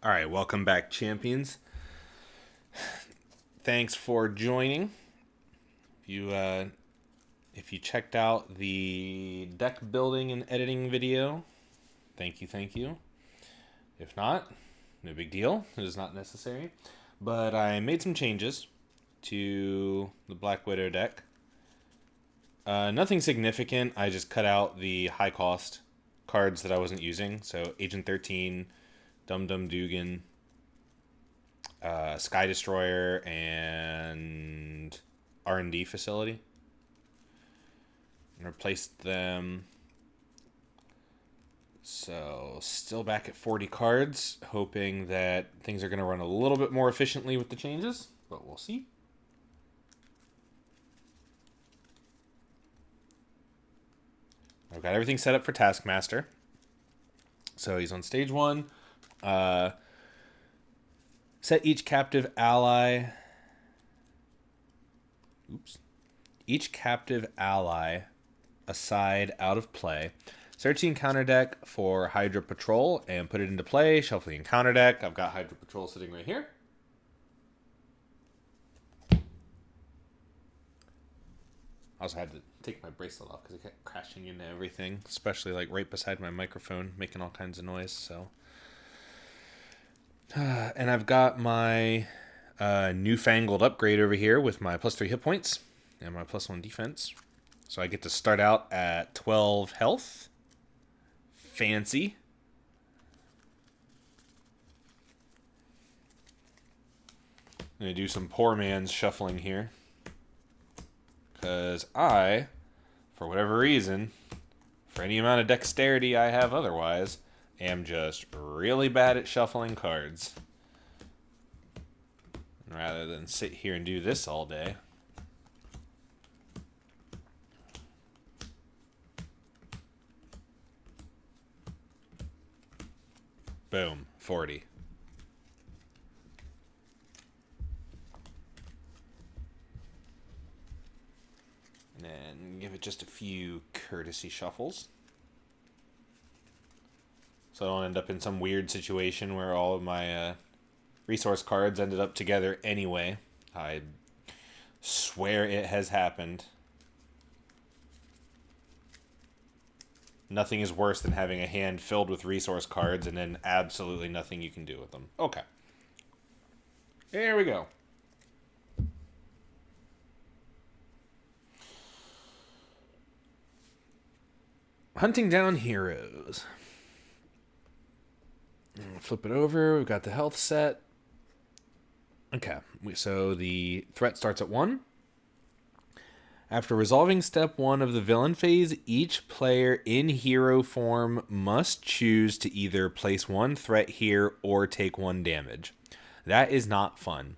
All right, welcome back, champions. Thanks for joining. If you checked out the deck building and editing video, thank you. If not, no big deal. It is not necessary. But I made some changes to the Black Widow deck. Nothing significant. I just cut out the high cost cards that I wasn't using. So Agent 13, Dum Dum Dugan, Sky Destroyer, and R&D facility. And replaced them. So still back at 40 cards, hoping that things are going to run a little bit more efficiently with the changes, but we'll see. I've got everything set up for Taskmaster. So he's on stage 1. Set each captive ally. Each captive ally aside out of play. Search the encounter deck for Hydra Patrol and put it into play. Shuffle the encounter deck. I've got Hydra Patrol sitting right here. I also had to take my bracelet off because it kept crashing into everything, especially like right beside my microphone, making all kinds of noise. So, and I've got my newfangled upgrade over here with my +3 hit points and my +1 defense. So I get to start out at 12 health. Fancy. I'm going to do some poor man's shuffling here. Because I, for whatever reason, for any amount of dexterity I have otherwise, am just really bad at shuffling cards. Rather than sit here and do this all day. Boom, 40. And then give it just a few courtesy shuffles. So I don't end up in some weird situation where all of my resource cards ended up together anyway. I swear it has happened. Nothing is worse than having a hand filled with resource cards and then absolutely nothing you can do with them. Okay. There we go. Hunting down heroes. Flip it over. We've got the health set. Okay. So the threat starts at 1. After resolving step 1 of the villain phase, each player in hero form must choose to either place 1 threat here or take 1 damage. That is not fun.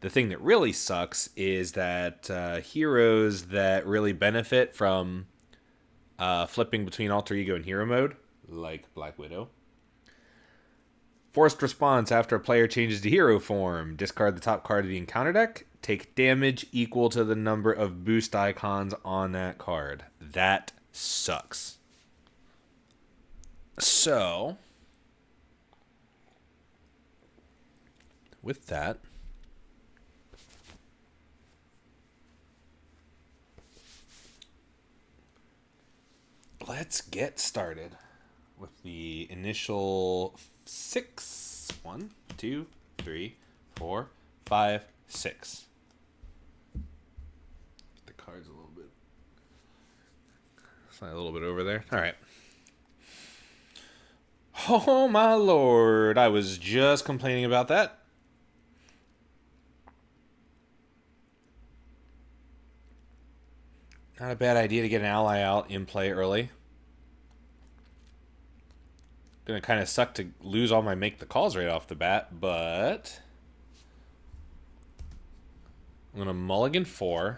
The thing that really sucks is that heroes that really benefit from flipping between alter ego and hero mode, like Black Widow. Forced response after a player changes to hero form. Discard the top card of the encounter deck. Take damage equal to the number of boost icons on that card. That sucks. So, with that, let's get started with the initial 6. 1, 2, 3, 4, 5, 6. The card's a little bit. Slide a little bit over there. All right. Oh my lord! I was just complaining about that. Not a bad idea to get an ally out in play early. Gonna kind of suck to lose all my make the calls right off the bat, but I'm gonna mulligan 4.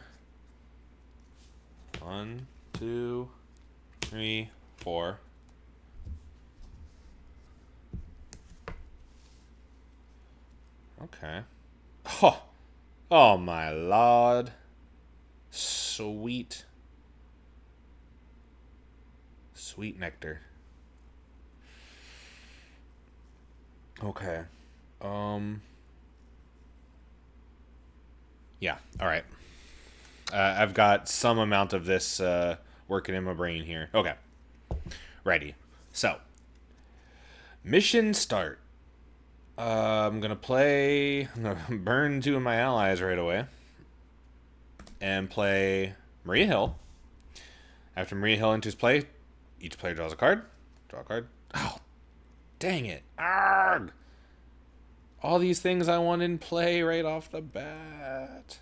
1, 2, 3, 4. Okay. Oh my lord. Sweet. Sweet nectar. Okay. Yeah. All right. I've got some amount of this working in my brain here. Okay. Ready. So, mission start. I'm gonna burn two of my allies right away, and play Maria Hill. After Maria Hill enters play, each player draws a card. Draw a card. Oh, dang it! Arrgh! All these things I want in play right off the bat.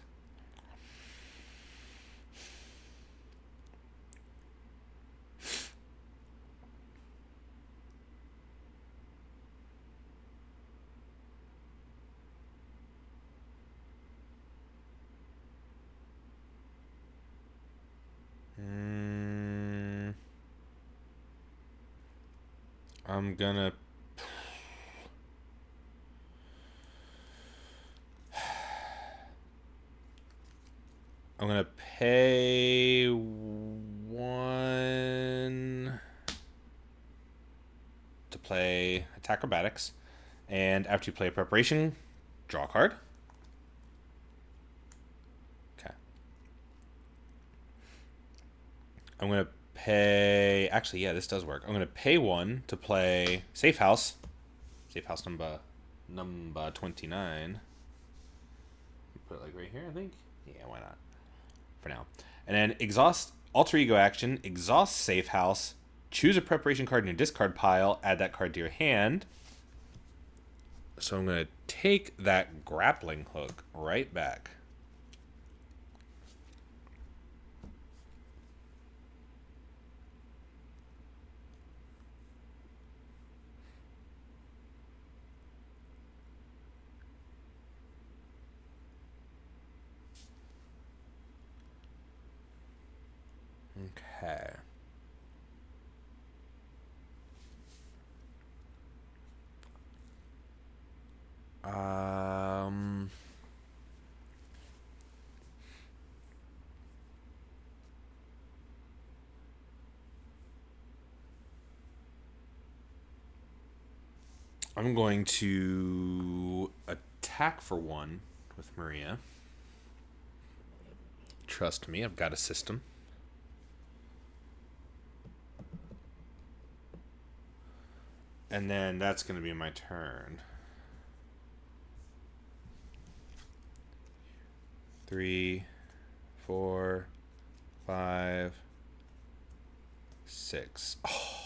I'm gonna. I'm gonna pay one to play attack acrobatics, and after you play preparation, draw a card. Okay. I'm gonna pay. Actually, yeah, this does work. I'm gonna pay one to play safe house. Safe house number 29. Put it like right here, I think. Yeah, why not? For now. And then exhaust alter ego action, exhaust safe house, choose a preparation card in your discard pile, add that card to your hand. So I'm going to take that grappling hook right back. Okay. I'm going to attack for one with Maria. Trust me, I've got a system. And then that's going to be my turn. 3, 4, 5, 6. Oh.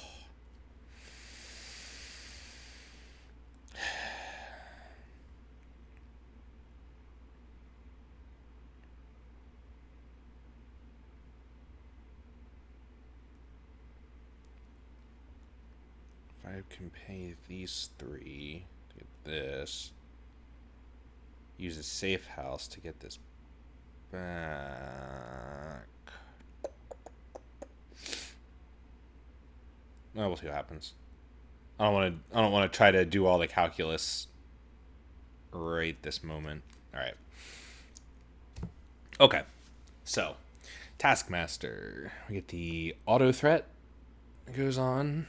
I can pay these 3 to get this. Use a safe house to get this back. Well, we'll see what happens. I don't want to try to do all the calculus right this moment. All right. Okay. So, Taskmaster. We get the auto threat that goes on.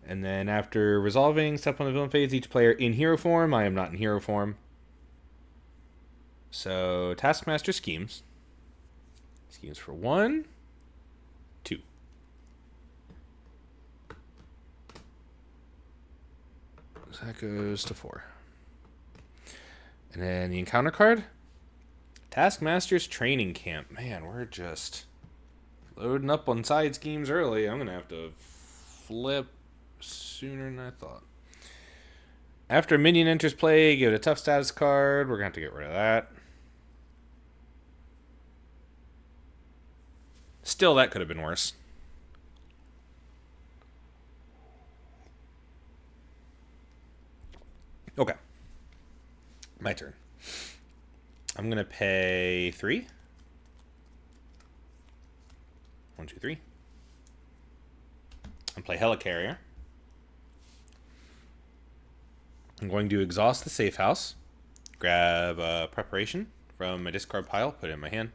And then after resolving, step on the villain phase, each player in hero form. I am not in hero form. So, Taskmaster schemes. Schemes for 1, 2. So that goes to 4. And then the encounter card. Taskmaster's training camp. Man, we're just loading up on side schemes early. I'm going to have to flip sooner than I thought. After a minion enters play, give it a tough status card. We're going to have to get rid of that. Still, that could have been worse. Okay. My turn. I'm going to pay 3. 1, 2, 3. And play Helicarrier. I'm going to exhaust the safe house. Grab preparation from my discard pile. Put it in my hand.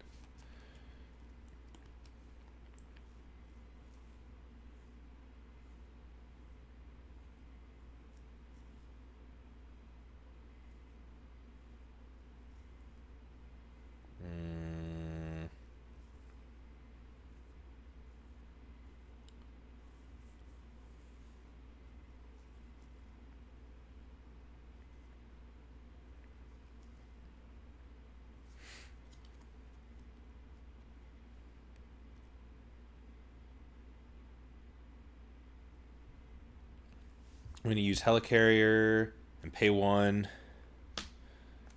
I'm going to use Helicarrier and pay 1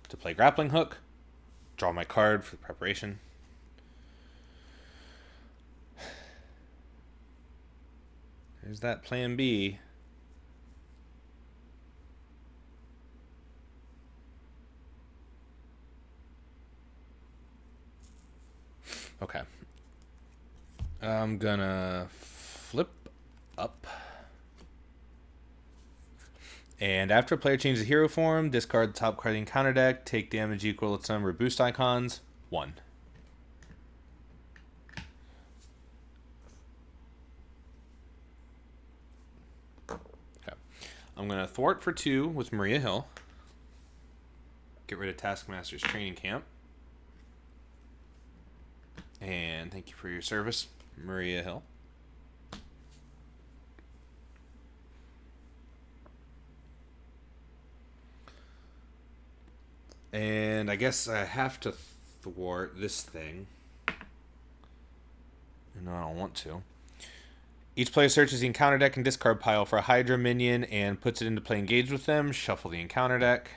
to play Grappling Hook. Draw my card for the preparation. There's that plan B. Okay. I'm gonna flip up. And after a player changes hero form, discard the top card in counter deck, take damage equal to its number of boost icons, 1. Okay. I'm gonna thwart for 2 with Maria Hill. Get rid of Taskmaster's training camp. And thank you for your service, Maria Hill. And I guess I have to thwart this thing. No, I don't want to. Each player searches the encounter deck and discard pile for a Hydra minion and puts it into play engaged with them. Shuffle the encounter deck.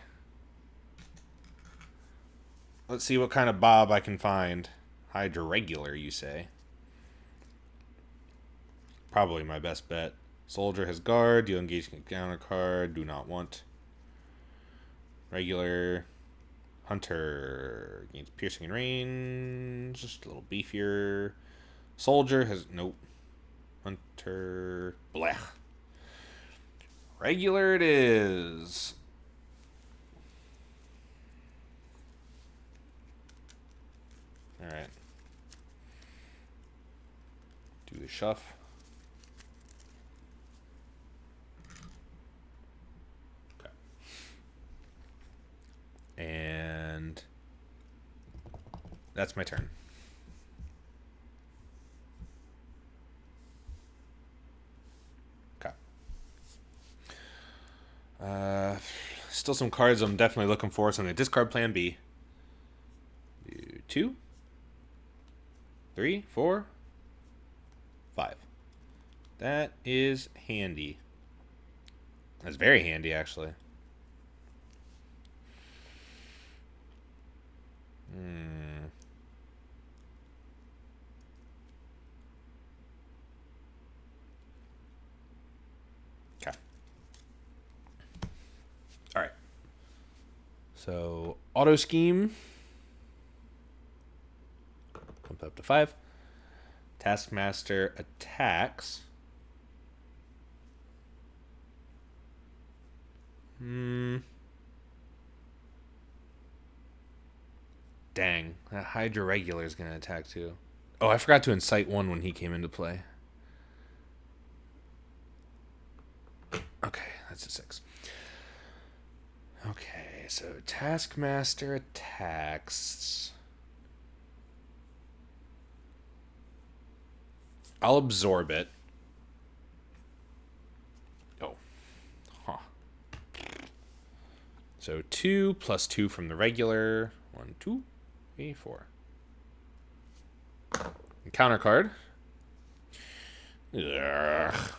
Let's see what kind of Bob I can find. Hydra regular, you say? Probably my best bet. Soldier has guard. Deal engage counter card. Do not want. Regular. Hunter gains piercing and range. Just a little beefier. Soldier has... Nope. Hunter... Blech. Regular it is. Alright. Do the shuff. Okay. And that's my turn. Okay. Still some cards I'm definitely looking for, so I'm going to discard plan B. 2, 3, 4, 5. That is handy. That's very handy, actually. Okay. All right. So, auto scheme. Pump up to 5. Taskmaster attacks. Dang. That Hydra regular is going to attack too. Oh, I forgot to incite 1 when he came into play. Okay, that's a 6. Okay, so Taskmaster attacks. I'll absorb it. Oh. Huh. So 2 plus 2 from the regular. 1, 2, 3, 4. Counter card. Ugh.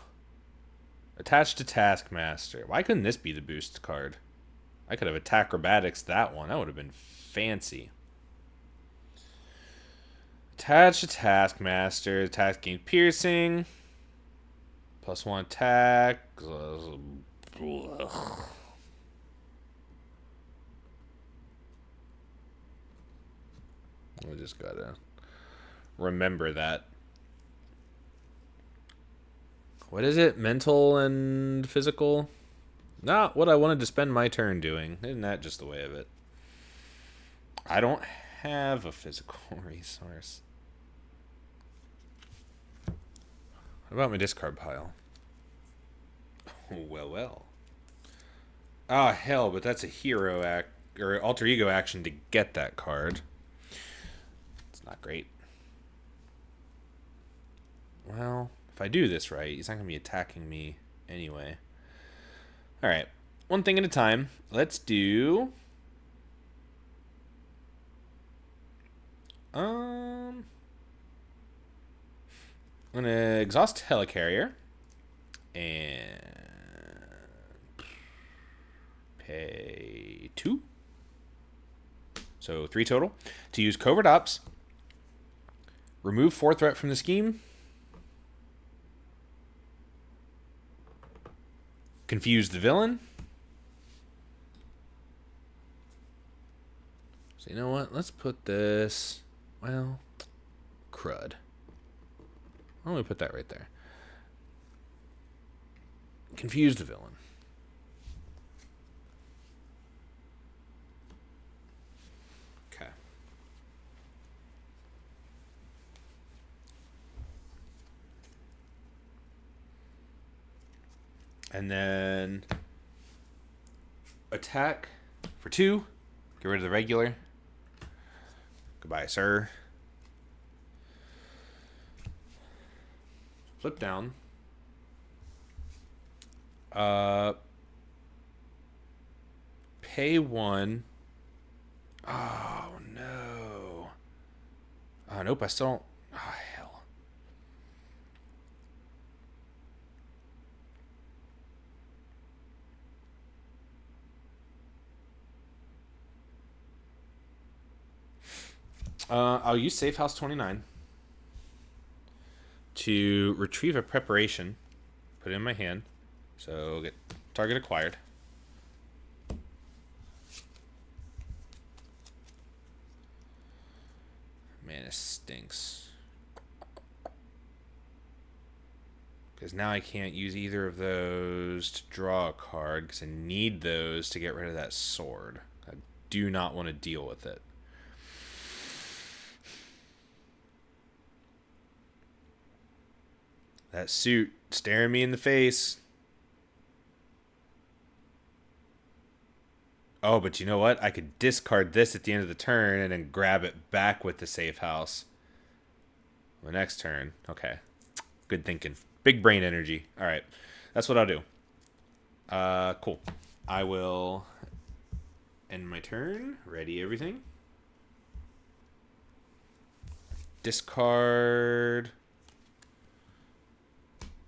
Attached to Taskmaster. Why couldn't this be the boost card? I could have attack acrobatics that one. That would have been fancy. Attached to Taskmaster. Attack gains piercing. +1 attack. We just gotta remember that. What is it? Mental and physical? Not what I wanted to spend my turn doing. Isn't that just the way of it? I don't have a physical resource. What about my discard pile? Oh, well. Ah, hell, but that's a hero act or alter ego action to get that card. It's not great. Well, if I do this right, he's not going to be attacking me anyway. All right. One thing at a time. Let's do... I'm going to exhaust Helicarrier. And pay 2. So 3 total. To use Covert Ops, remove 4 threat from the scheme. Confuse the villain. So you know what? Let's put this... Well, crud. Why don't we put that right there? Confuse the villain. Okay. And then attack for 2. Get rid of the regular. Goodbye, sir. Flip down. Pay 1. Oh, no. Oh, nope, I still don't... Oh, hell. I'll use Safe House 29 to retrieve a preparation. Put it in my hand. So get target acquired. Man, this stinks. Because now I can't use either of those to draw a card because I need those to get rid of that sword. I do not want to deal with it. That suit staring me in the face. Oh, but you know what? I could discard this at the end of the turn and then grab it back with the safe house. The next turn. Okay. Good thinking. Big brain energy. All right. That's what I'll do. Cool. I will end my turn. Ready everything. Discard.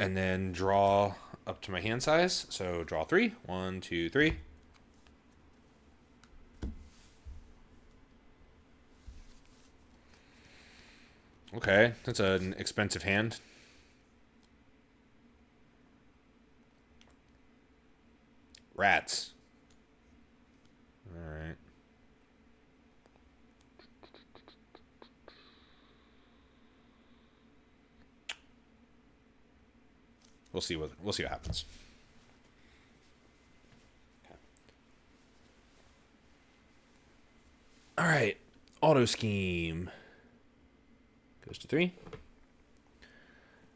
And then draw up to my hand size. So draw 3. 1, 2, 3. Okay, that's an expensive hand. Rats. All right. We'll see what happens. Okay. All right, auto scheme. Goes to 3.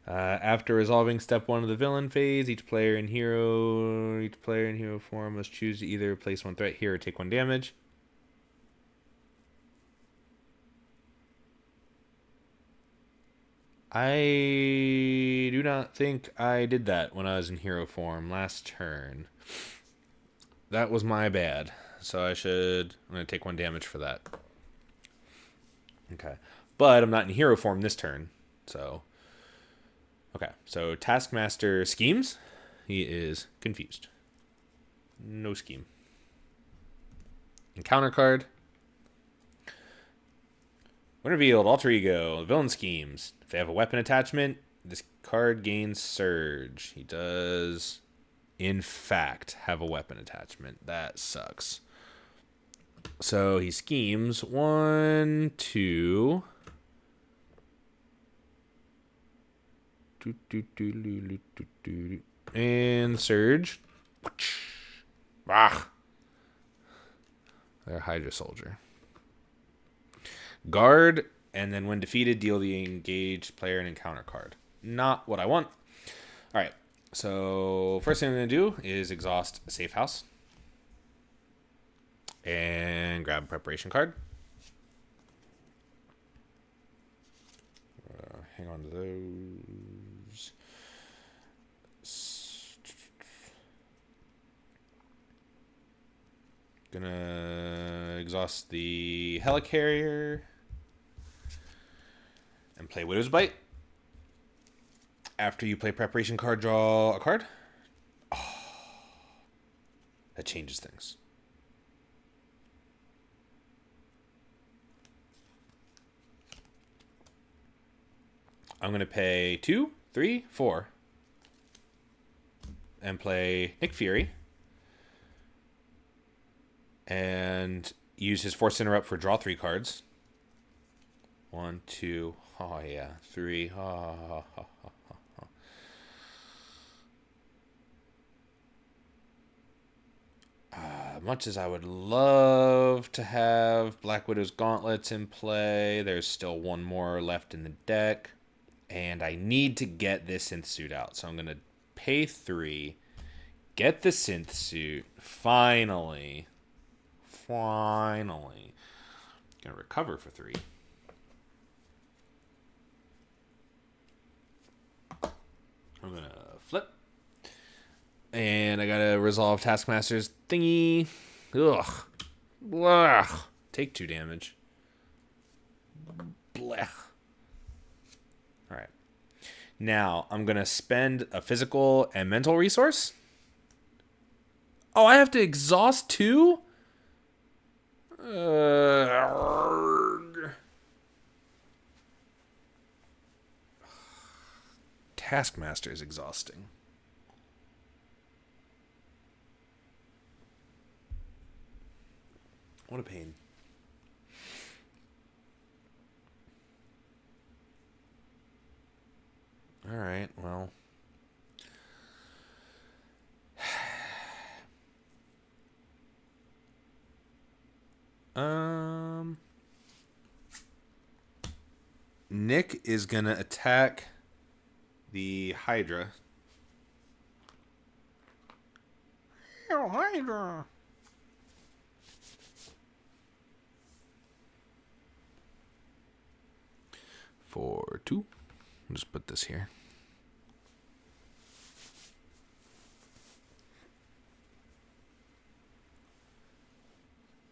After resolving step 1 of the villain phase, each player in hero form must choose to either place 1 threat here or take 1 damage. I do not think I did that when I was in hero form last turn. That was my bad. So I'm going to take 1 damage for that. Okay. But I'm not in hero form this turn. So, okay. So Taskmaster schemes. He is confused. No scheme. Encounter card. When revealed, alter ego. Villain schemes. If they have a weapon attachment, this card gains surge. He does, in fact, have a weapon attachment. That sucks. So he schemes 1, 2. And surge. Ah. They're Hydra Soldier. Guard, and then when defeated, deal the engaged player an encounter card. Not what I want. All right. So first thing I'm going to do is exhaust Safe House. And grab a preparation card. Hang on to those. Gonna exhaust the Helicarrier and play Widow's Bite. After you play preparation card, draw a card. Oh, That changes things. I'm going to pay 2, 3, 4. And play Nick Fury. And use his Force Interrupt for draw 3 cards. 1, 2, oh yeah, 3. Much as I would love to have Black Widow's Gauntlets in play, there's still one more left in the deck. And I need to get this synth suit out. So I'm going to pay 3, get the synth suit, finally. Finally. Going to recover for 3. I'm going to flip. And I got to resolve Taskmaster's thingy. Ugh. Blech. Take 2 damage. Blech. Alright. Now, I'm going to spend a physical and mental resource. Oh, I have to exhaust 2? Taskmaster is exhausting. What a pain. All right, well. Nick is going to attack the Hydra. Oh, Hydra. For 2. I'll just put this here.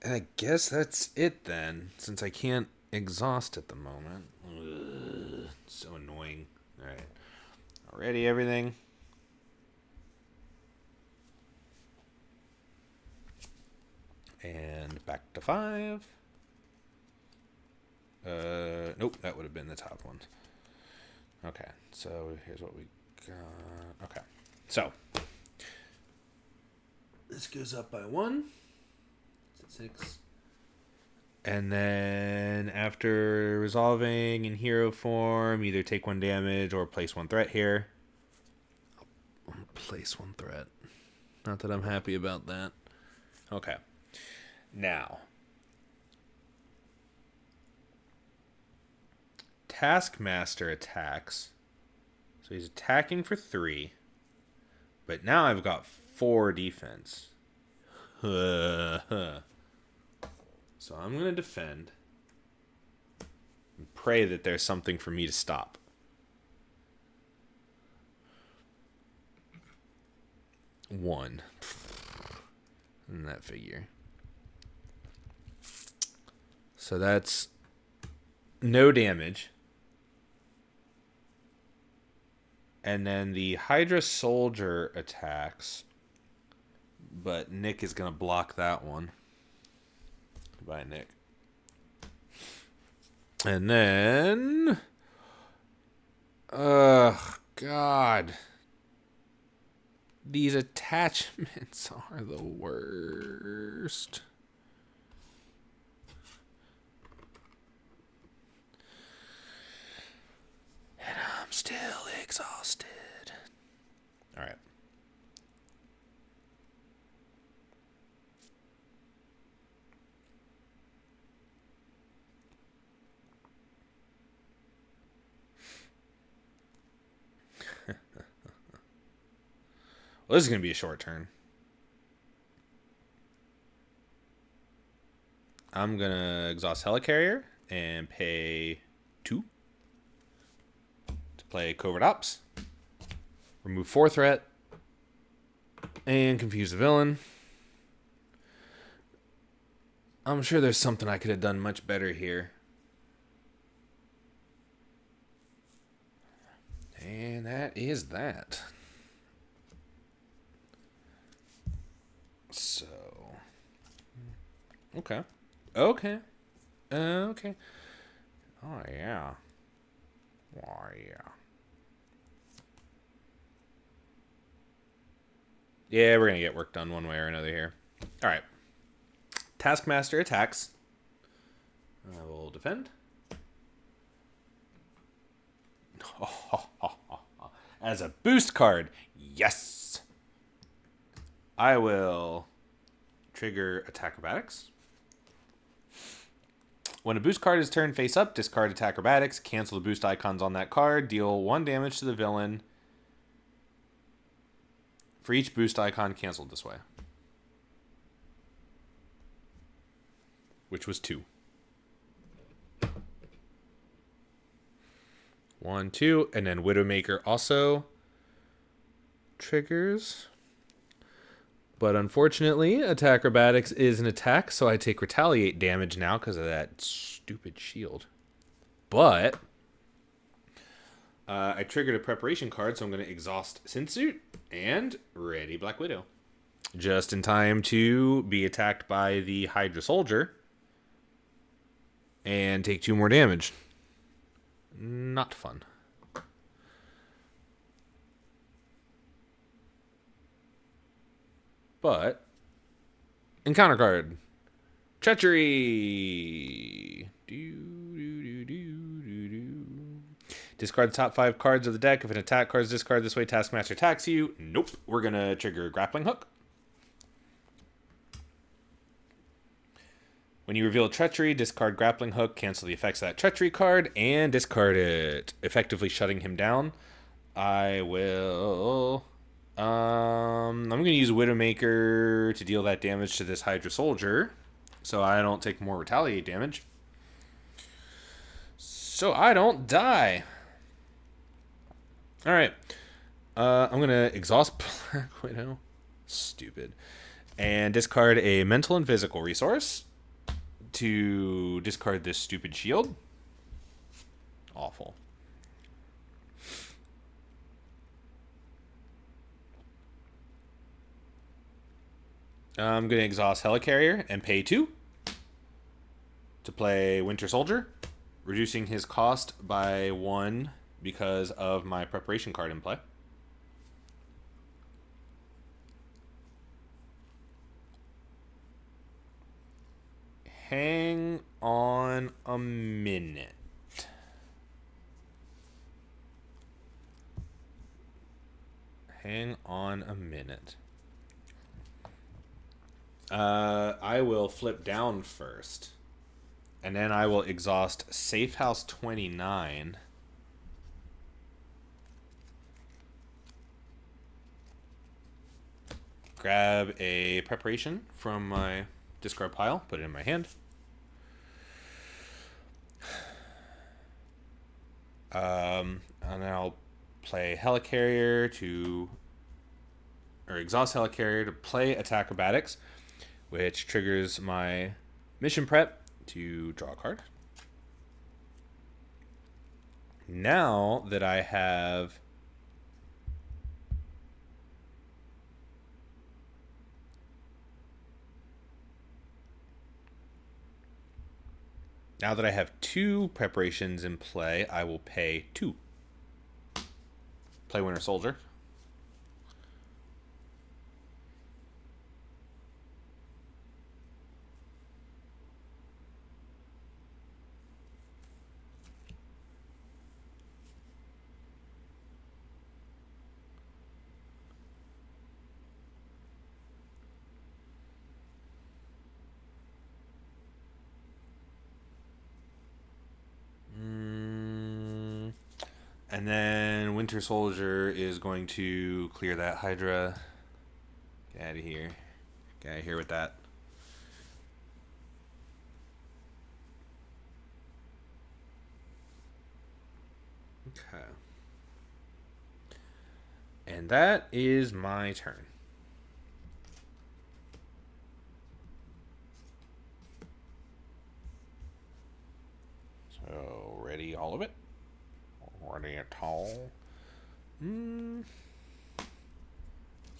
And I guess that's it then, since I can't exhaust at the moment. Ugh, so annoying. Alright. Already everything. And back to 5. Nope, that would have been the top one. Okay, so here's what we got. Okay, so this goes up by 1. It's at 6. And then after resolving in hero form, either take 1 damage or place 1 threat here. I'll place 1 threat. Not that I'm happy about that. Okay. Now, Taskmaster attacks. So he's attacking for 3. But now I've got 4 defense. So I'm going to defend. And pray that there's something for me to stop. One. In that figure. So that's no damage. And then the Hydra Soldier attacks. But Nick is going to block that one. Goodbye, Nick. And then... God. These attachments are the worst. And I'm still exhausted. All right. Well, this is going to be a short turn. I'm going to exhaust Helicarrier and pay 2 to play Covert Ops. Remove 4 threat. And confuse the villain. I'm sure there's something I could have done much better here. And that is that. So, okay. Okay. Okay. Oh, yeah. Oh, yeah. Yeah, we're going to get work done one way or another here. All right. Taskmaster attacks. I will defend. As a boost card. Yes. I will trigger attack acrobatics. When a boost card is turned face up, discard attack acrobatics, cancel the boost icons on that card, deal 1 damage to the villain for each boost icon canceled this way. Which was 2. 1, 2, and then Widowmaker also triggers. But unfortunately, attack acrobatics is an attack, so I take retaliate damage now because of that stupid shield. But I triggered a preparation card, so I'm going to exhaust Synsuit and ready Black Widow. Just in time to be attacked by the Hydra Soldier and take 2 more damage. Not fun. But encounter card. Treachery. Discard the top 5 cards of the deck. If an attack card is discarded this way, Taskmaster attacks you. Nope. We're going to trigger Grappling Hook. When you reveal Treachery, discard Grappling Hook, cancel the effects of that Treachery card, and discard it, effectively shutting him down. I will... I'm going to use Widowmaker to deal that damage to this Hydra Soldier, so I don't take more retaliate damage. So I don't die. Alright. I'm going to exhaust Black Widow. Stupid. And discard a mental and physical resource to discard this stupid shield. Awful. I'm going to exhaust Helicarrier and pay 2 to play Winter Soldier, reducing his cost by 1 because of my preparation card in play. Hang on a minute. Hang on a minute. I will flip down first. And then I will exhaust Safe House 29. Grab a preparation from my discard pile, put it in my hand. And then I'll play Helicarrier exhaust Helicarrier to play Attack Acrobatics, which triggers my mission prep to draw a card. Now that I have two preparations in play, I will pay 2. Play Winter Soldier. And then Winter Soldier is going to clear that Hydra. Get out of here. Get out of here with that. Okay. And that is my turn. So, ready all of it? Ready at all? So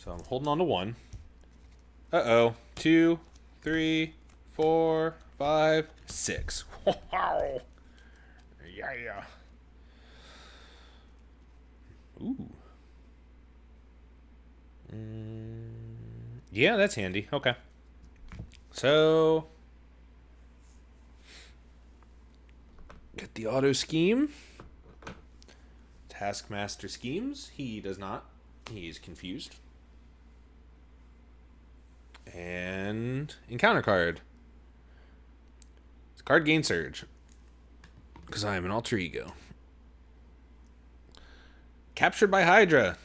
I'm holding on to 1. Uh-oh. 2, 3, 4, 5, 6. Wow. Yeah. Ooh. Yeah, that's handy. Okay. So, get the auto scheme. Taskmaster schemes. He does not. He's confused. And encounter card. It's card gain surge. Because I am an alter ego. Captured by Hydra.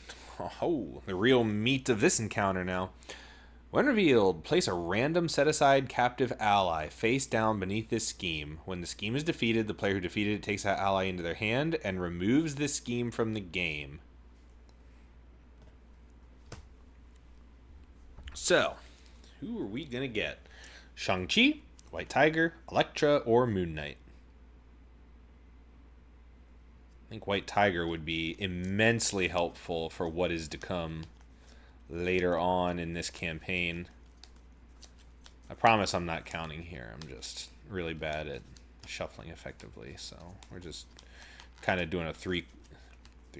Oh, the real meat of this encounter now. When revealed, place a random set-aside captive ally face down beneath this scheme. When the scheme is defeated, the player who defeated it takes that ally into their hand and removes this scheme from the game. So, who are we going to get? Shang-Chi, White Tiger, Elektra, or Moon Knight? I think White Tiger would be immensely helpful for what is to come later on in this campaign. I promise I'm not counting here. I'm just really bad at shuffling effectively, so we're just kind of doing a three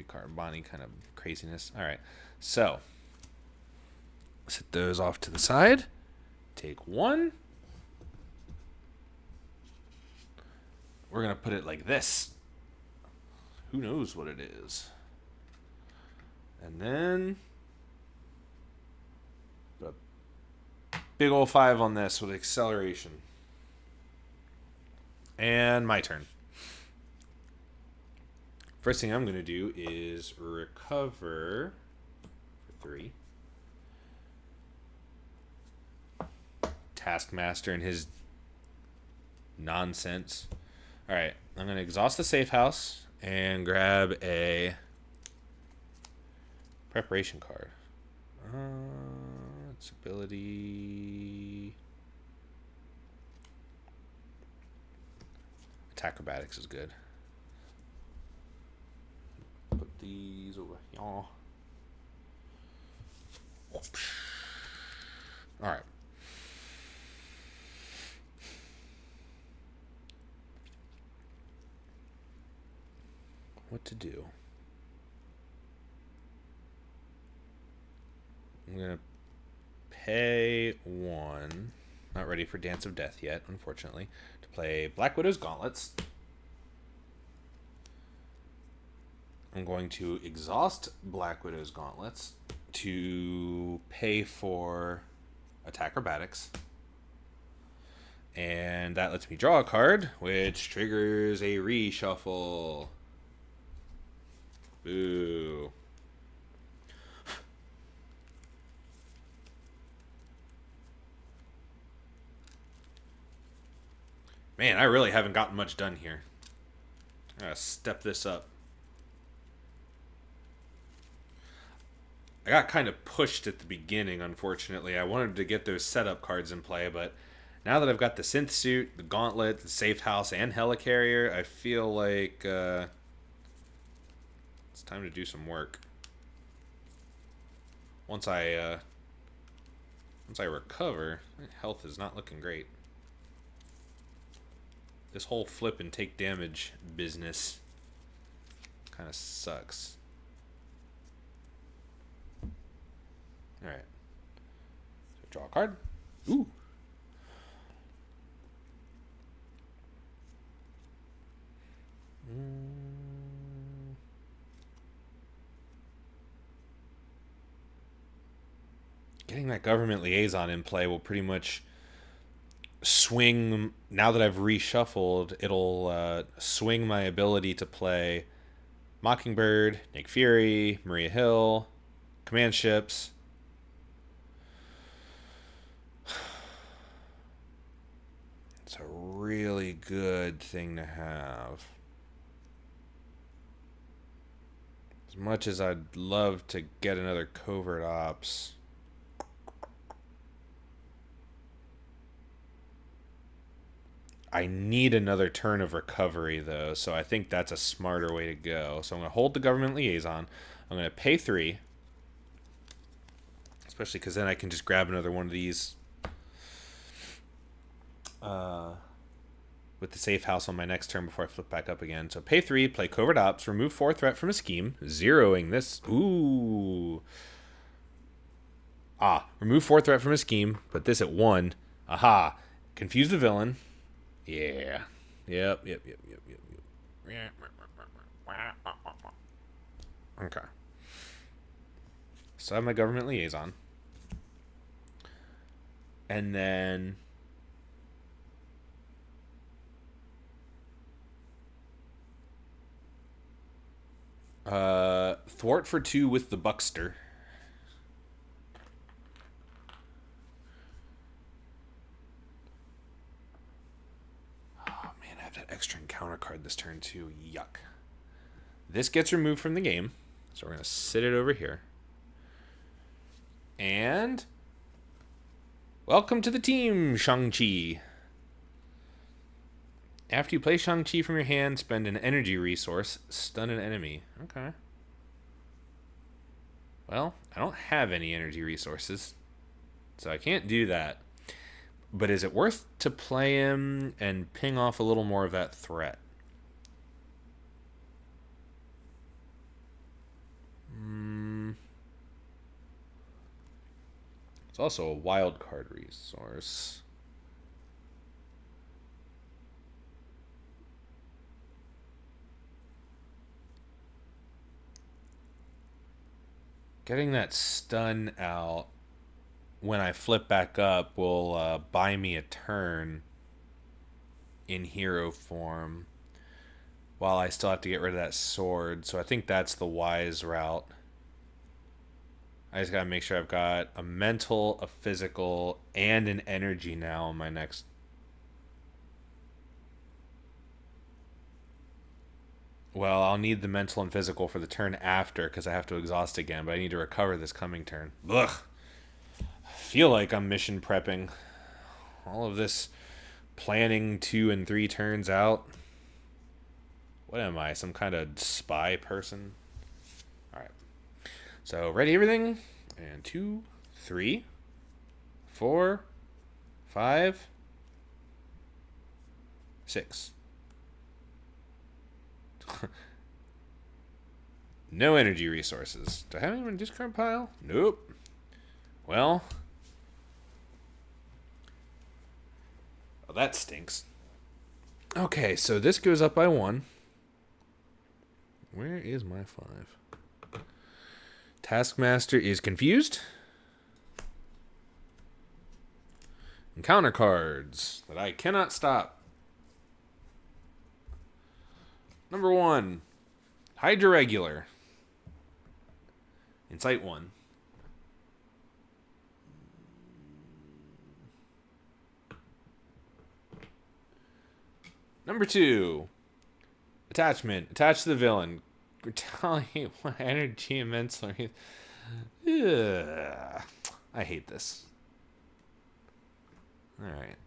card Bonnie kind of craziness. All right, so set those off to the side. Take one. We're gonna put it like this. Who knows what it is? And then big ol' 5 on this with acceleration. And my turn. First thing I'm going to do is recover for 3. Taskmaster and his nonsense. Alright, I'm going to exhaust the safe house and grab a preparation card. Its ability. Attack acrobatics is good. Put these over here. Alright. What to do? I'm going to pay 1. Not ready for Dance of Death yet, unfortunately. To play Black Widow's Gauntlets. I'm going to exhaust Black Widow's Gauntlets to pay for Attack Acrobatics. And that lets me draw a card, which triggers a reshuffle. Boo. Man, I really haven't gotten much done here. I gotta step this up. I got kind of pushed at the beginning, unfortunately. I wanted to get those setup cards in play, but now that I've got the synth suit, the gauntlet, the safe house, and helicarrier, I feel like it's time to do some work. Once I recover, my health is not looking great. This whole flip and take damage business kind of sucks. Alright. So draw a card. Ooh. Getting that government liaison in play will pretty much swing. Now that I've reshuffled, it'll swing my ability to play Mockingbird, Nick Fury, Maria Hill, command ships. It's a really good thing to have. As much as I'd love to get another covert ops, I need another turn of recovery, though, so I think that's a smarter way to go. So I'm going to hold the government liaison. I'm going to pay 3. Especially because then I can just grab another one of these with the safe house on my next turn before I flip back up again. So pay 3, play Covert Ops, remove 4 threat from a scheme, zeroing this. Ooh. Remove 4 threat from a scheme, put this at 1. Aha. Confuse the villain. Yeah. Yep. Okay. So I have my government liaison. And then thwart for 2 with the Buckster. Oh man, I have that extra encounter card this turn too. Yuck. This gets removed from the game, so we're gonna sit it over here. And welcome to the team, Shang-Chi. After you play Shang-Chi from your hand, spend an energy resource, stun an enemy. Okay. Well, I don't have any energy resources, so I can't do that. But is it worth to play him and ping off a little more of that threat? It's also a wild card resource. Getting that stun out when I flip back up will buy me a turn in hero form while I still have to get rid of that sword. So I think that's the wise route. I just gotta make sure I've got a mental, a physical, and an energy now on my next. Well, I'll need the mental and physical for the turn after because I have to exhaust again, but I need to recover this coming turn. Ugh. I feel like I'm mission prepping. All of this planning 2 and 3 turns out. What am I? Some kind of spy person? Alright. So, ready everything? And 2, 3, 4, 5, 6. No energy resources. Do I have anyone in discard pile? Nope. Well. Oh, that stinks. Okay, so this goes up by 1. Where is my 5? Taskmaster is confused. Encounter cards that I cannot stop. Number 1, Hydra Regular. Insight 1. Number 2, Attachment. Attach to the villain. Retaliate 1 energy immensely. Ugh. I hate this. Alright.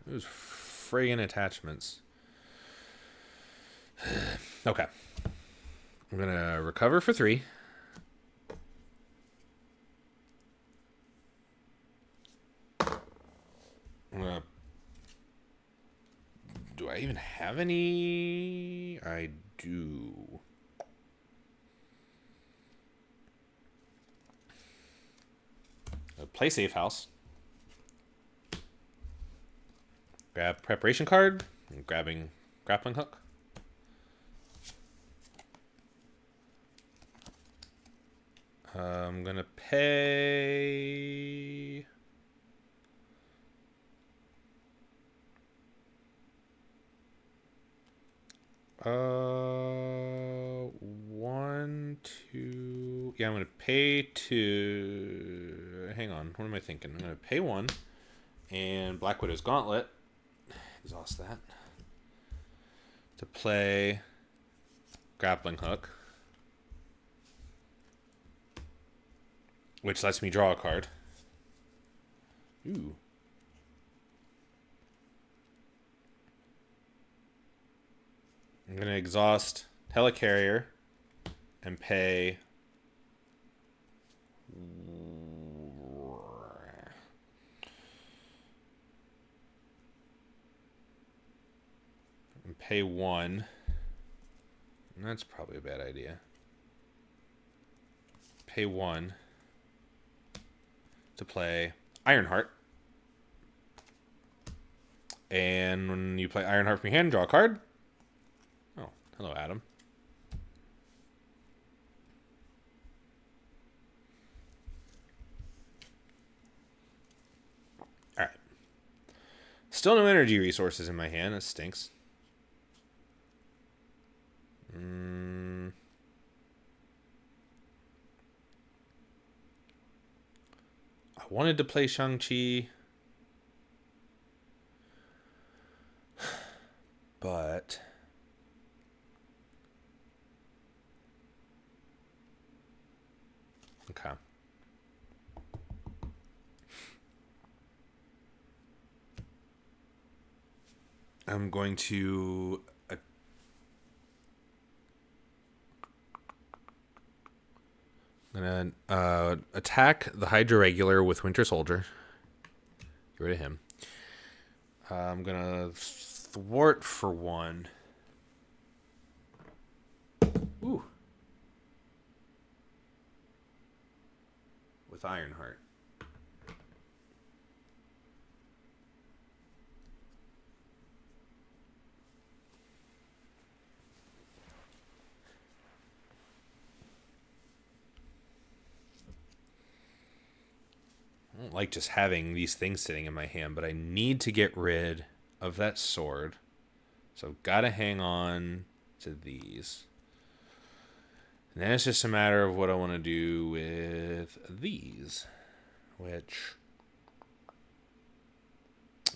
Those friggin' attachments. Okay. I'm gonna recover for 3. Do I even have any? I do. Play safe house. Grab preparation card. I'm grabbing grappling hook. I'm gonna pay. One, 2. Yeah, I'm gonna pay 2. Hang on, what am I thinking? I'm gonna pay 1, and Black Widow's Gauntlet. Exhaust that to play grappling hook, which lets me draw a card. Ooh. I'm gonna exhaust Helicarrier and pay one. That's probably a bad idea. Pay 1 to play Ironheart. And when you play Ironheart from your hand, draw a card. Oh, hello, Adam. All right. Still no energy resources in my hand. That stinks. I wanted to play Shang-Chi, but okay. I'm going to attack the Hydra Regular with Winter Soldier. Get rid of him. I'm gonna thwart for 1. Ooh. With Ironheart. I don't like just having these things sitting in my hand, but I need to get rid of that sword. So gotta hang on to these. And then it's just a matter of what I want to do with these, which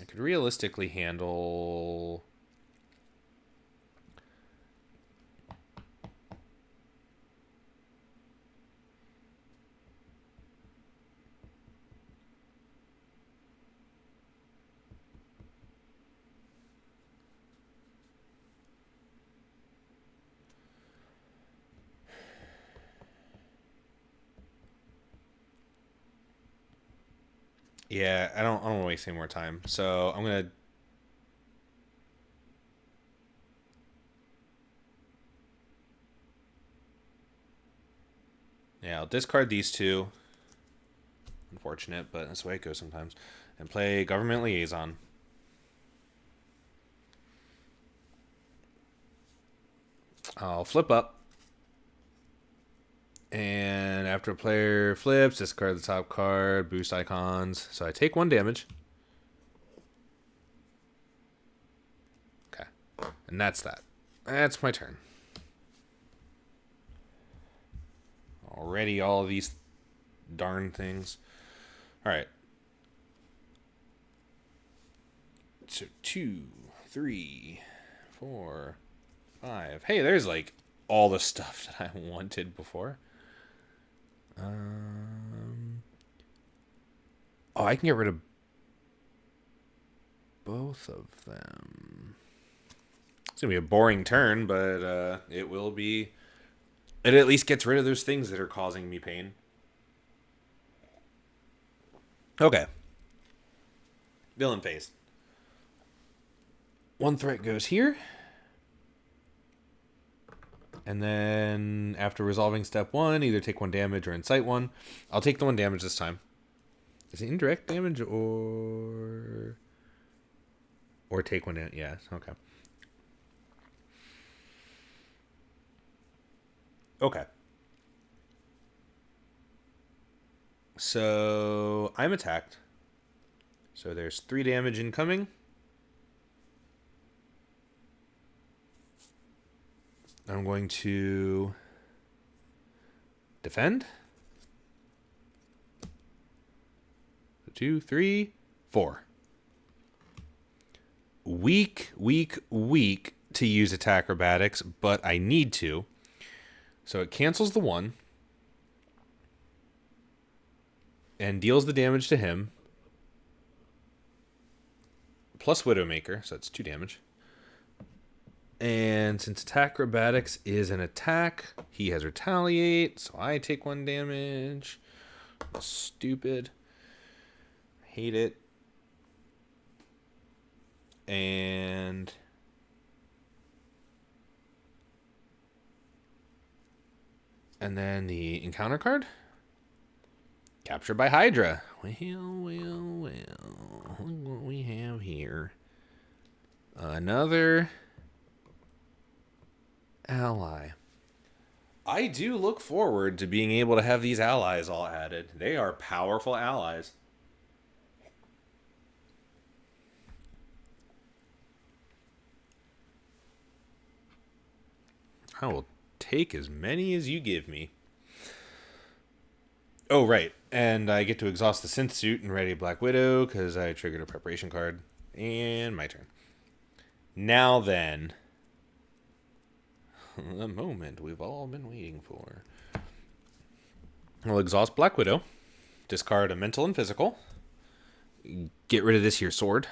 I could realistically handle. Yeah, I don't want to waste any more time. So I'm gonna. Yeah, I'll discard these 2. Unfortunate, but that's the way it goes sometimes. And play Government Liaison. I'll flip up. And after a player flips, discard the top card, boost icons. So I take 1 damage. Okay. And that's that. That's my turn. Already all of these darn things. Alright. So 2, 3, 4, 5. Hey, there's like all the stuff that I wanted before. Oh, I can get rid of both of them. It's going to be a boring turn, but it will be. It at least gets rid of those things that are causing me pain. Okay. Villain phase. 1 threat goes here. And then after resolving step 1, either take 1 damage or incite 1. I'll take the 1 damage this time. Is it indirect damage or take 1 damage? Yeah, okay. Okay. So I'm attacked. So there's 3 damage incoming. I'm going to defend. 2, 3, 4. Weak to use attack acrobatics, but I need to. So it cancels the 1 and deals the damage to him. Plus Widowmaker, so that's 2 damage. And since acrobatics is an attack, he has retaliate, so I take 1 damage. Stupid. Hate it. And then the encounter card. Captured by Hydra. Well. Look what we have here. Another ally. I do look forward to being able to have these allies all added. They are powerful allies. I will take as many as you give me. Oh, right. And I get to exhaust the synth suit and ready Black Widow because I triggered a preparation card. And my turn. Now then. The moment we've all been waiting for. I'll exhaust Black Widow. Discard a mental and physical. Get rid of this here sword.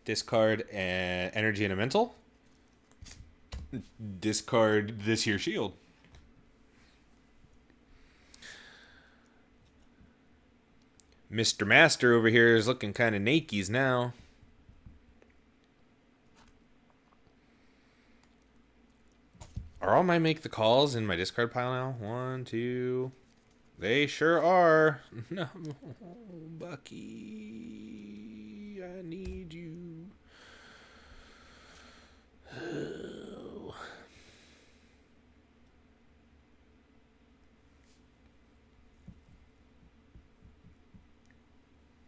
Discard an energy and a mental. Discard this here shield. Mr. Master over here is looking kind of nakies now. Are all my make the calls in my discard pile now? 1, 2. They sure are. No, Bucky. I need you. Oh.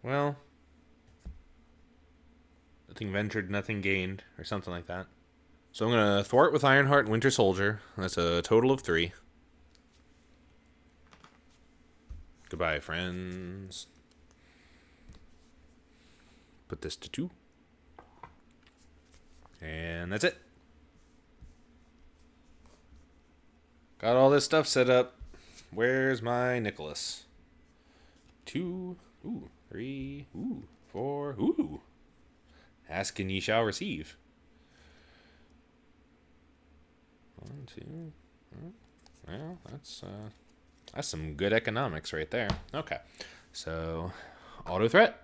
Well, nothing ventured, nothing gained, or something like that. So I'm going to thwart with Ironheart and Winter Soldier. That's a total of 3. Goodbye, friends. Put this to 2. And that's it. Got all this stuff set up. Where's my Nicholas? 2. 3. 4. Ask and ye shall receive. 1, 2. Well, that's some good economics right there. Okay, so auto threat.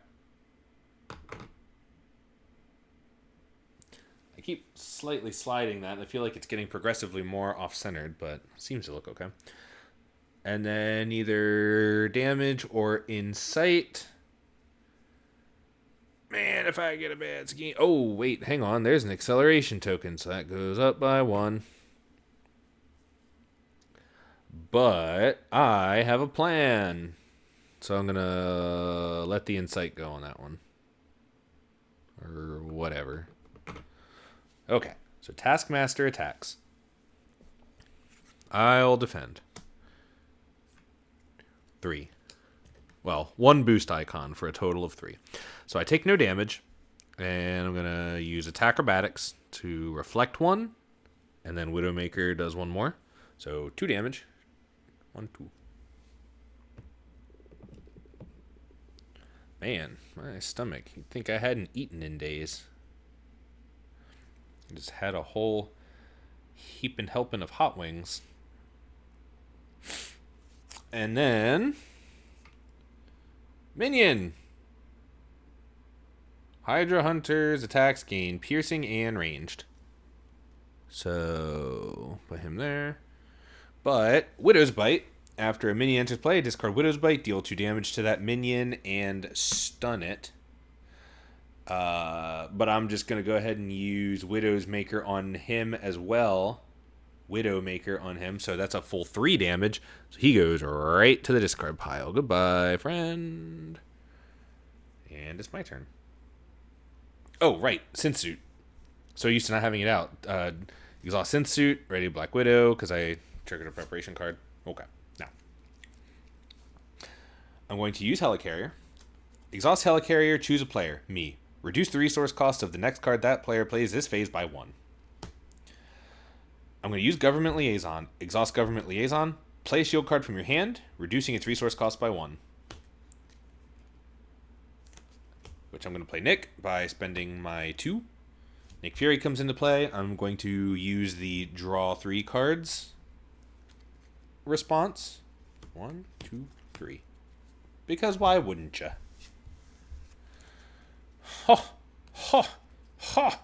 I keep slightly sliding that. I feel like it's getting progressively more off-centered, but seems to look okay. And then either damage or insight. Man, if I get a bad scheme. Oh, wait, hang on. There's an acceleration token, so that goes up by 1. But I have a plan. So I'm going to let the insight go on that one. Or whatever. Okay, so Taskmaster attacks. I'll defend. 3. Well, 1 boost icon for a total of 3. So I take no damage. And I'm going to use attack acrobatics to reflect 1. And then Widowmaker does 1 more. So 2 damage. 1, 2. Man, my stomach. You'd think I hadn't eaten in days. I just had a whole heaping helping of hot wings. And then Minion. Hydra Hunter's attacks gain piercing and ranged. So put him there. But Widow's Bite. After a minion enters play, discard Widow's Bite, deal 2 damage to that minion, and stun it. But I'm just going to go ahead and use Widow's Maker on him as well. Widowmaker on him, so that's a full 3 damage. So he goes right to the discard pile. Goodbye, friend. And it's my turn. Oh, right, Synth Suit. So used to not having it out. Exhaust Synth Suit, ready Black Widow, because I triggered a preparation card. Okay, now. I'm going to use Helicarrier. Exhaust Helicarrier, choose a player, me. Reduce the resource cost of the next card that player plays this phase by 1. I'm going to use Government Liaison. Exhaust Government Liaison. Play a shield card from your hand, reducing its resource cost by 1. Which I'm going to play Nick by spending my 2. Nick Fury comes into play. I'm going to use the draw 3 cards response. 1, 2, 3. Because why wouldn't you? Ha! Ha! Ha!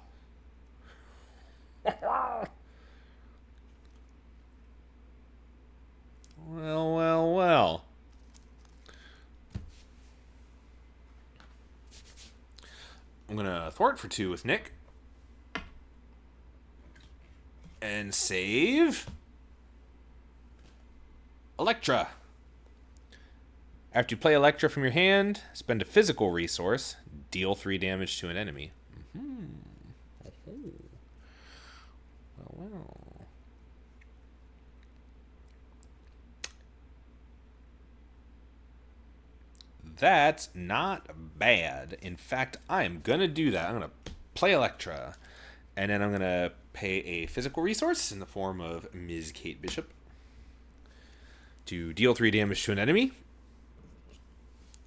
Well, well, well. I'm going to thwart for 2 with Nick. And save Electra. After you play Electra from your hand, spend a physical resource, deal 3 damage to an enemy. Well. That's not bad. In fact, I am going to do that. I'm going to play Electra. And then I'm going to pay a physical resource in the form of Ms. Kate Bishop to deal 3 damage to an enemy.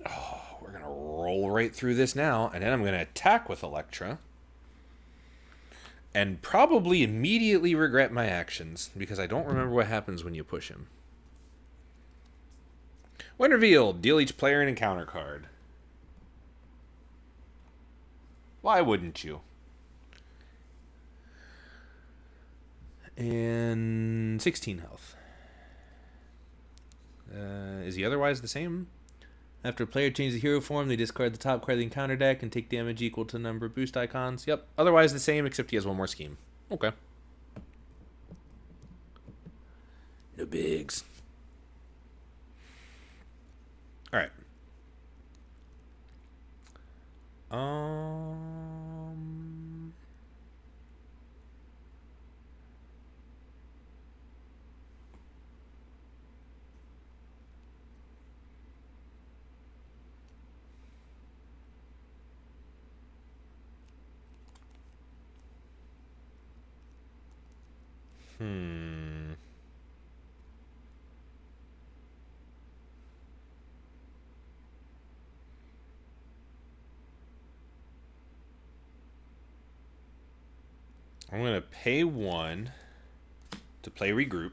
Oh, we're going to roll right through this now. And then I'm going to attack with Electra. And probably immediately regret my actions, because I don't remember what happens when you push him. When revealed, deal each player an encounter card. Why wouldn't you? And 16 health. Is he otherwise the same? After a player changes the hero form, they discard the top card of the encounter deck and take damage equal to the number of boost icons. Yep, otherwise the same, except he has one more scheme. Okay. No bigs. Alright. I'm going to pay 1 to play Regroup.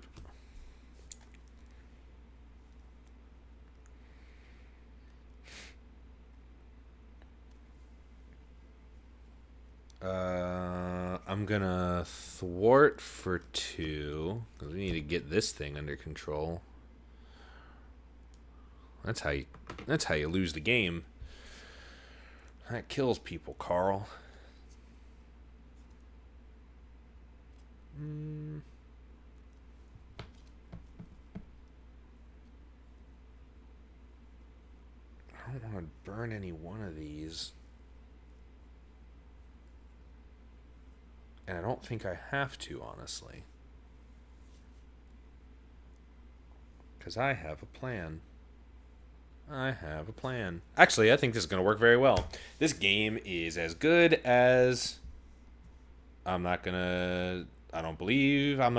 I'm going to thwart for 2, because we need to get this thing under control. That's how you lose the game. That kills people, Carl. I don't want to burn any one of these. And I don't think I have to, honestly. Because I have a plan. Actually, I think this is going to work very well. This game is as good as... I'm not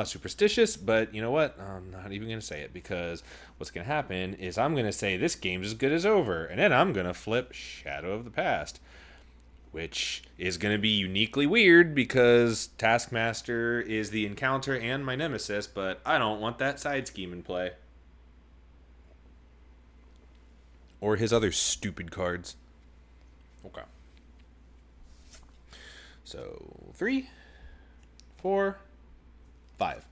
superstitious, but you know what? I'm not even going to say it, because what's going to happen is I'm going to say this game's as good as over, and then I'm going to flip Shadow of the Past, which is going to be uniquely weird because Taskmaster is the encounter and my nemesis, but I don't want that side scheme in play. Or his other stupid cards. Okay. So, 3, 4, 5.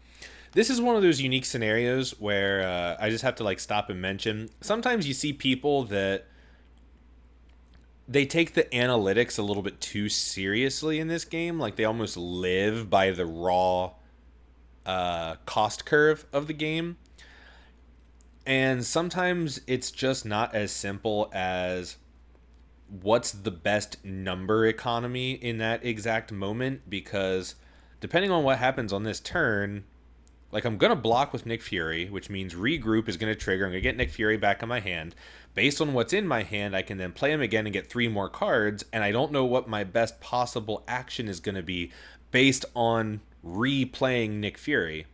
This is one of those unique scenarios where I just have to stop and mention. Sometimes you see people that they take the analytics a little bit too seriously in this game. Like, they almost live by the raw cost curve of the game. And sometimes it's just not as simple as what's the best number economy in that exact moment, because depending on what happens on this turn, I'm going to block with Nick Fury, which means Regroup is going to trigger. I'm going to get Nick Fury back in my hand. Based on what's in my hand, I can then play him again and get 3 more cards, and I don't know what my best possible action is going to be based on replaying Nick Fury.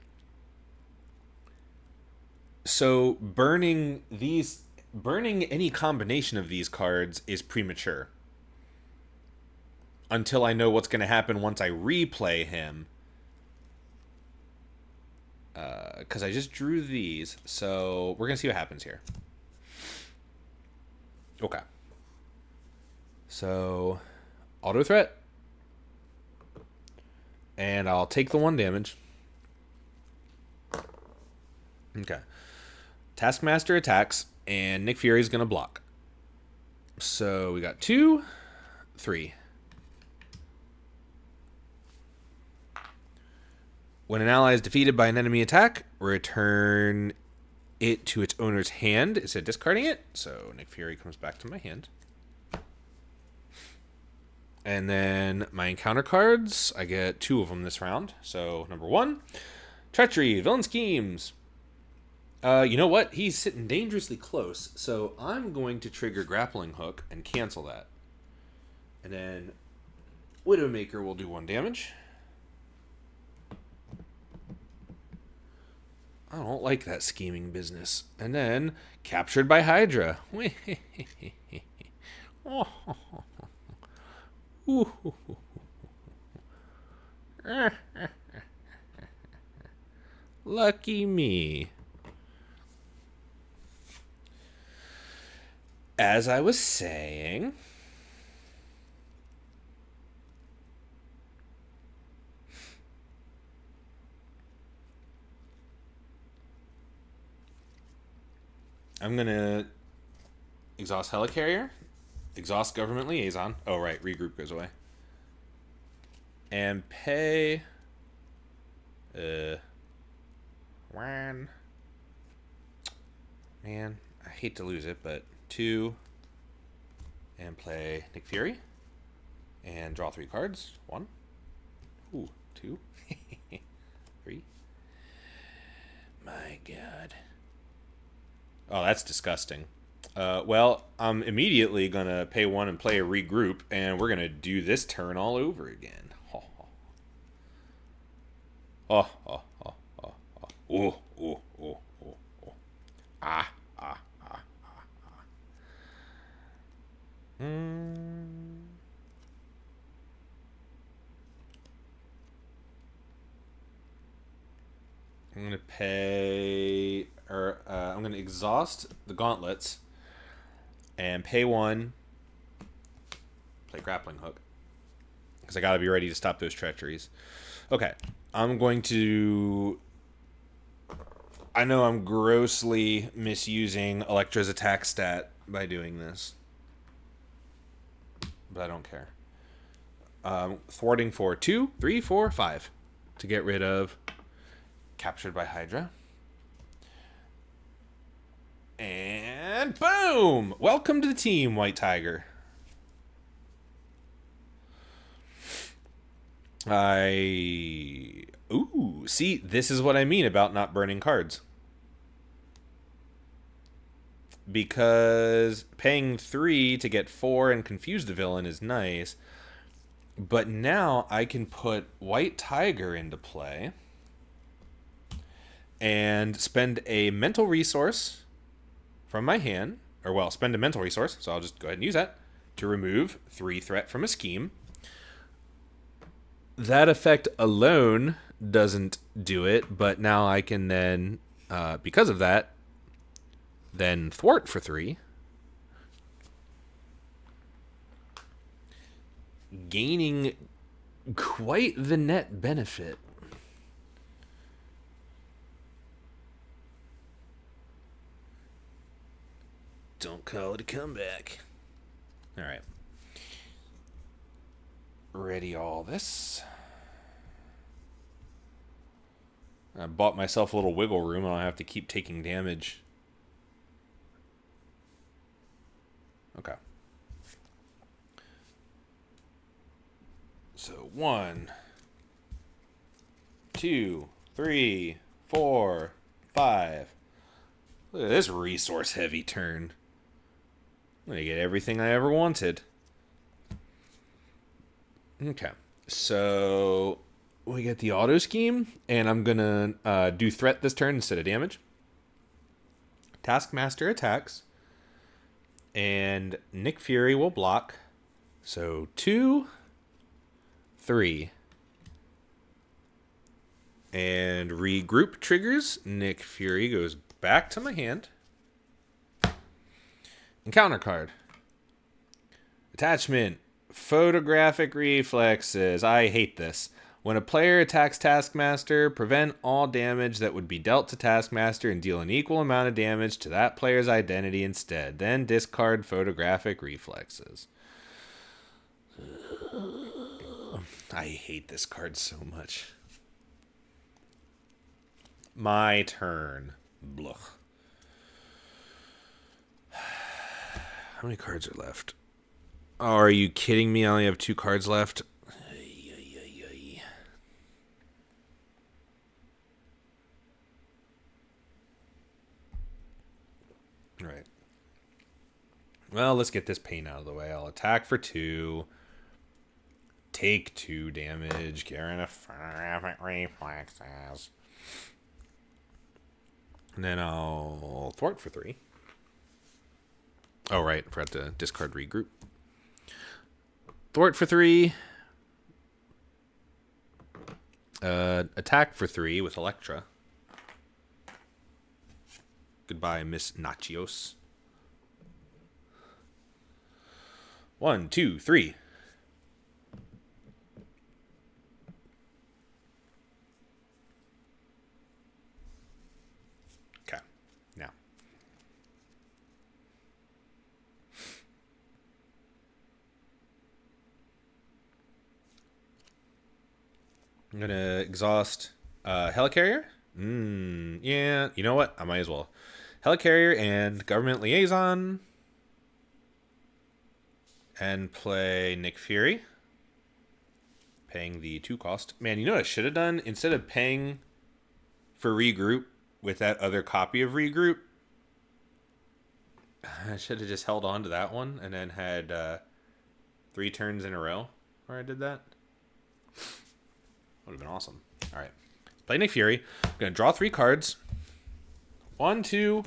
So burning any combination of these cards is premature. until I know what's going to happen once I replay him. Because I just drew these, so we're going to see what happens here. Okay. So, auto threat. And I'll take the 1 damage. Okay. Taskmaster attacks, and Nick Fury's going to block. So we got 2, 3. When an ally is defeated by an enemy attack, return it to its owner's hand instead of discarding it. So Nick Fury comes back to my hand. And then my encounter cards, I get 2 of them this round. So number 1, Treachery, Villain Schemes. You know what? He's sitting dangerously close, so I'm going to trigger Grappling Hook and cancel that. And then Widowmaker will do 1 damage. I don't like that scheming business. And then Captured by Hydra. Lucky me. As I was saying, I'm going to exhaust Helicarrier, exhaust Government Liaison. Oh, right, regroup goes away. And pay... Man, I hate to lose it, but 2, and play Nick Fury, and draw 3 cards. 1, 2, 3. My God. Oh, that's disgusting. Well, I'm immediately gonna pay 1 and play a regroup, and we're gonna do this turn all over again. Ah. I'm gonna pay, I'm gonna exhaust the gauntlets and pay 1. Play Grappling Hook because I gotta be ready to stop those treacheries. Okay, I'm going to. I know I'm grossly misusing Elektra's attack stat by doing this, but I don't care. Thwarting for 2, 3, 4, 5 to get rid of Captured by Hydra. And boom! Welcome to the team, White Tiger. See, this is what I mean about not burning cards. Because paying 3 to get 4 and confuse the villain is nice. But now I can put White Tiger into play and spend a mental resource from my hand. Or, well, spend a mental resource, so I'll just go ahead and use that to remove 3 threat from a scheme. That effect alone doesn't do it, but now I can then, because of that, then thwart for 3. Gaining quite the net benefit. Don't call it a comeback. All right. Ready all this. I bought myself a little wiggle room. I don't have to keep taking damage. Okay. So 1, 2, 3, 4, 5. Look at this resource heavy turn. I'm going to get everything I ever wanted. Okay. So we get the auto scheme, and I'm going to do threat this turn instead of damage. Taskmaster attacks, and Nick Fury will block. So 2, 3. And regroup triggers. Nick Fury goes back to my hand. Encounter card. Attachment. Photographic reflexes. I hate this. When a player attacks Taskmaster, prevent all damage that would be dealt to Taskmaster and deal an equal amount of damage to that player's identity instead. Then discard photographic reflexes. I hate this card so much. My turn. Blah. How many cards are left? Oh, are you kidding me? I only have 2 cards left. Right. Well, let's get this pain out of the way. I'll attack for 2. Take 2 damage. Photographic reflexes. And then I'll thwart for 3. Oh, right. I forgot to discard regroup. Thwart for 3. Attack for 3 with Electra. Goodbye, Miss Nachios. 1, 2, 3. Okay, now. I'm going to exhaust Helicarrier. Yeah, you know what? I might as well. Helicarrier and Government Liaison. And play Nick Fury. Paying the 2 cost. Man, you know what I should have done? Instead of paying for regroup with that other copy of regroup, I should have just held on to that one and then had 3 turns in a row where I did that. Would have been awesome. All right. Play Nick Fury. I'm going to draw 3 cards. 1, 2,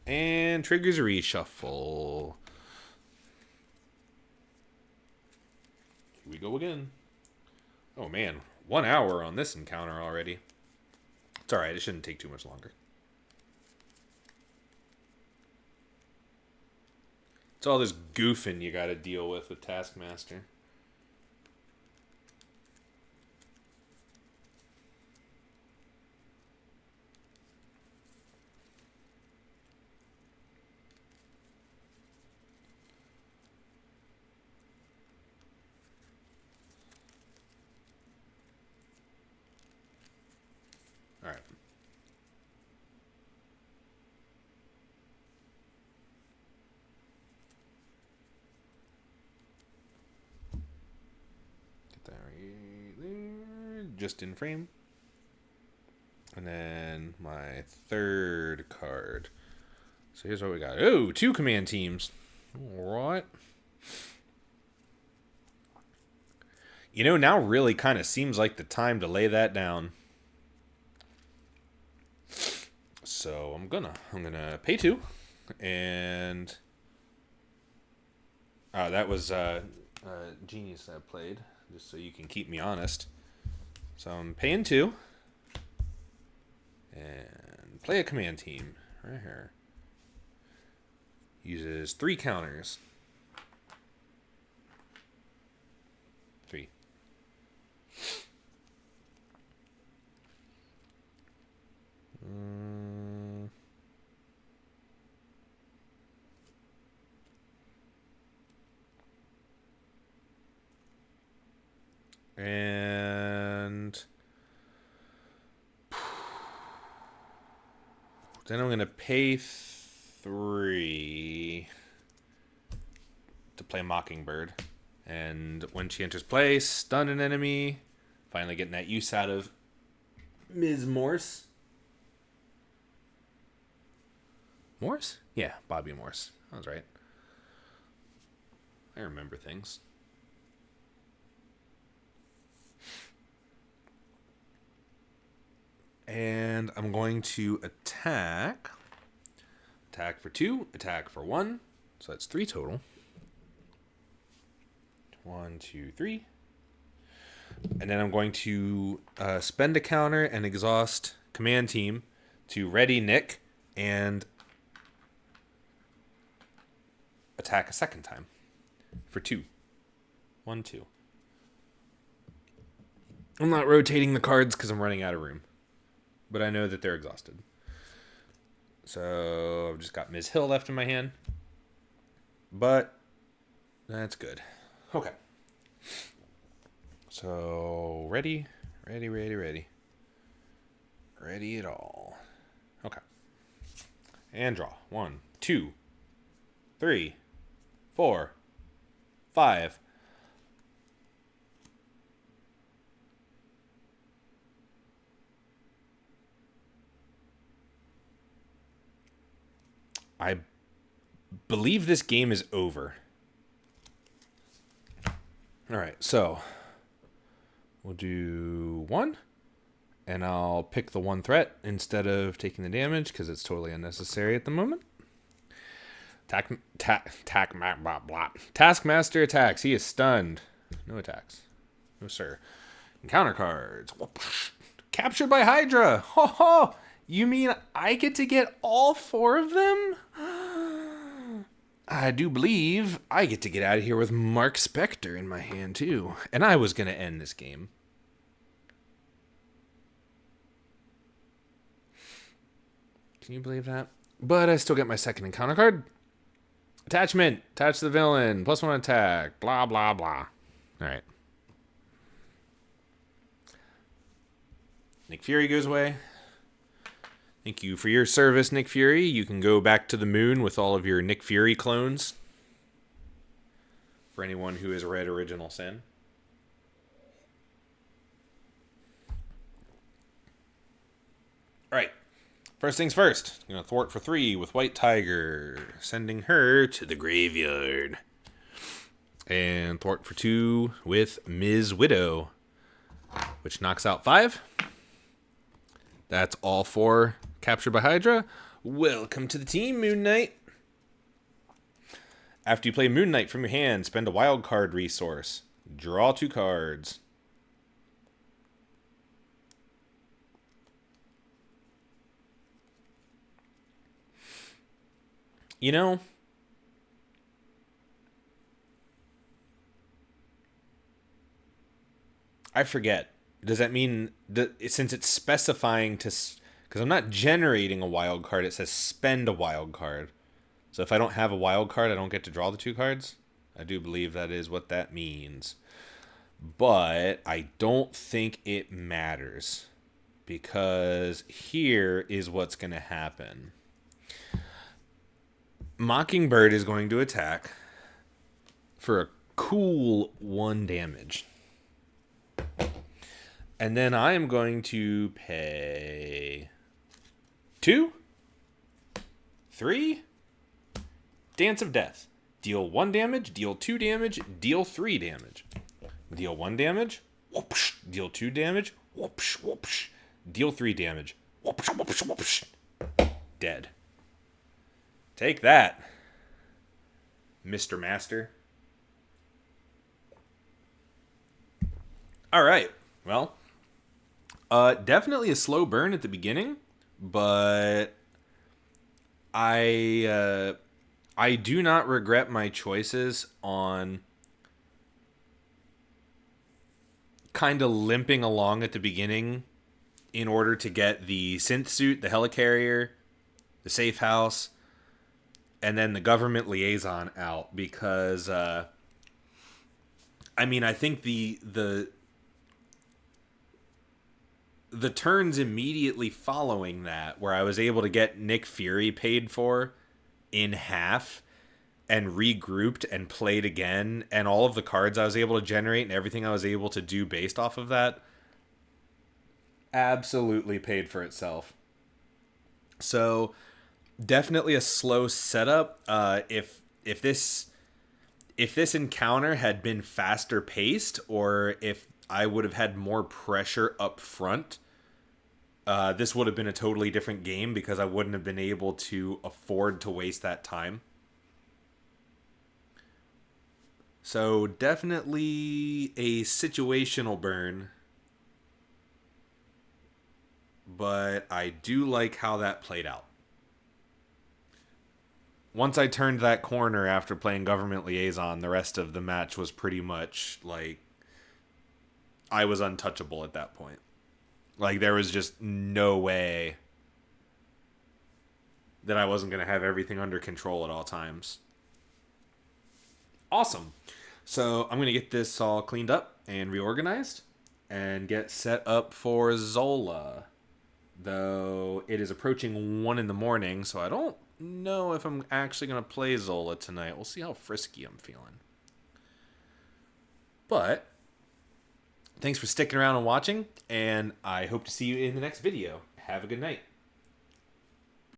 and triggers reshuffle. Here we go again. Oh, man. 1 hour on this encounter already. It's all right. It shouldn't take too much longer. It's all this goofing you got to deal with Taskmaster. All right. Get that right there. Just in frame. And then my 3rd card. So here's what we got. Oh, 2 command teams. All right. You know, now really kind of seems like the time to lay that down. So I'm gonna pay 2, and that was Genius that played, just so you can keep me honest. So I'm paying 2, and play a command team right here. Uses 3 counters. 3. And then I'm going to pay 3 to play Mockingbird. And when she enters play, stun an enemy. Finally getting that use out of Ms. Morse. Morse? Yeah, Bobby Morse. That was right. I remember things. And I'm going to attack. Attack for 2, attack for 1. So that's 3 total. 1, 2, 3. And then I'm going to spend a counter and exhaust command team to ready Nick and attack a second time for 2. 1, 2. I'm not rotating the cards because I'm running out of room. But I know that they're exhausted. So I've just got Ms. Hill left in my hand. But that's good. Okay. So ready. Ready it all. Okay. And draw. 1, 2, 3, 4, 5. I believe this game is over. All right, so we'll do 1, and I'll pick the 1 threat instead of taking the damage because it's totally unnecessary at the moment. Taskmaster attacks. He is stunned. No attacks. No, sir. Encounter cards. Captured by Hydra. Ho ho! You mean I get to get all 4 of them? I do believe I get to get out of here with Mark Spector in my hand, too. And I was going to end this game. Can you believe that? But I still get my second encounter card. Attachment. Attach the villain. +1 attack. Blah, blah, blah. All right. Nick Fury goes away. Thank you for your service, Nick Fury. You can go back to the moon with all of your Nick Fury clones. For anyone who has read Original Sin. Alright. First things first. I'm going to thwart for 3 with White Tiger. Sending her to the graveyard. And thwart for 2 with Ms. Widow. Which knocks out 5. That's all 4 captured by Hydra. Welcome to the team, Moon Knight. After you play Moon Knight from your hand, spend a wild card resource. Draw 2 cards. You know, I forget. Does that mean that since it's specifying to, because I'm not generating a wild card, it says spend a wild card. So if I don't have a wild card, I don't get to draw the 2 cards. I do believe that is what that means. But I don't think it matters because here is what's going to happen. Mockingbird is going to attack for a cool 1 damage. And then I am going to pay 2, 3, Dance of Death. Deal 1 damage, deal 2 damage, deal 3 damage. Deal 1 damage, whoopsh, deal 2 damage, whoopsh, whoopsh, deal 3 damage, whoopsh, whoopsh, whoopsh. Dead. Take that, Mr. Master. All right. Well, definitely a slow burn at the beginning, but I do not regret my choices on kind of limping along at the beginning in order to get the synth suit, the helicarrier, the safe house, and then the government liaison out because I think the turns immediately following that, where I was able to get Nick Fury paid for in half and regrouped and played again, and all of the cards I was able to generate and everything I was able to do based off of that absolutely paid for itself. So definitely a slow setup. If this encounter had been faster paced, or if I would have had more pressure up front, this would have been a totally different game because I wouldn't have been able to afford to waste that time. So definitely a situational burn, but I do like how that played out. Once I turned that corner after playing government liaison, the rest of the match was pretty much like I was untouchable at that point. Like there was just no way that I wasn't going to have everything under control at all times. Awesome. So I'm going to get this all cleaned up and reorganized and get set up for Zola. Though it is approaching 1 in the morning, so I don't know if I'm actually going to play Zola tonight. We'll see how frisky I'm feeling. But thanks for sticking around and watching, and I hope to see you in the next video. Have a good night.